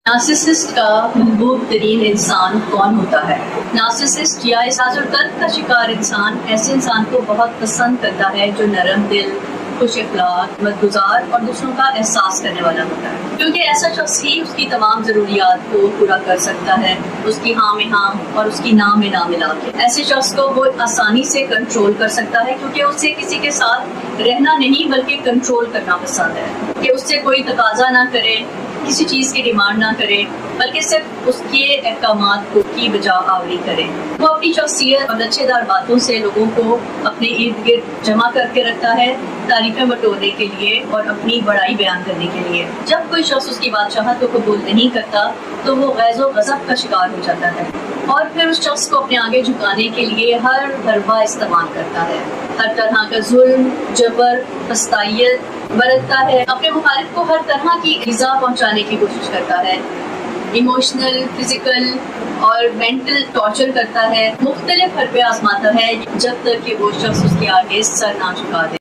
Narcissist کا محبوب ترین انسان کون ہوتا ہے؟ نارسسسٹ یا احساس القلب کا شکار انسان ایسے انسان کو بہت پسند کرتا ہے جو نرم دل، خوش اخلاق، مدگزار اور دوسروں کا احساس کرنے والا ہوتا ہے، کیونکہ ایسا شخص ہی اس کی تمام ضروریات کو پورا کر سکتا ہے، اس کی ہاں میں ہاں اور اس کی نہ میں نہ ملا کے۔ ایسے شخص کو وہ آسانی سے کنٹرول کر سکتا ہے، کیونکہ اسے کسی کے ساتھ رہنا نہیں بلکہ کنٹرول کرنا پسند ہے، کہ اس سے کوئی تقاضا نہ کرے، کسی چیز کی ڈیمانڈ نہ کرے، بلکہ صرف اس کے احکامات کو کی بجا آوری کرے۔ وہ اپنی شخصیت اور لچھے دار باتوں سے لوگوں کو اپنے ارد گرد جمع کر کے رکھتا ہے، تعریفیں بٹورنے کے لیے اور اپنی بڑائی بیان کرنے کے لیے۔ جب کوئی شخص اس کی بادشاہت کو قبول نہیں کرتا تو وہ غیظ و غضب کا شکار ہو جاتا ہے، اور پھر اس شخص کو اپنے آگے جھکانے کے لیے ہر حربہ استعمال کرتا ہے، ہر طرح کا ظلم، جبر، پستائیت برتتا ہے، اپنے مخالف کو ہر طرح کی ایذا پہنچانے کی کوشش کرتا ہے، ایموشنل، فزیکل اور مینٹل ٹارچر کرتا ہے، مختلف حربے آزماتا ہے جب تک کہ وہ شخص اس کے آگے سر نہ جھکا دے۔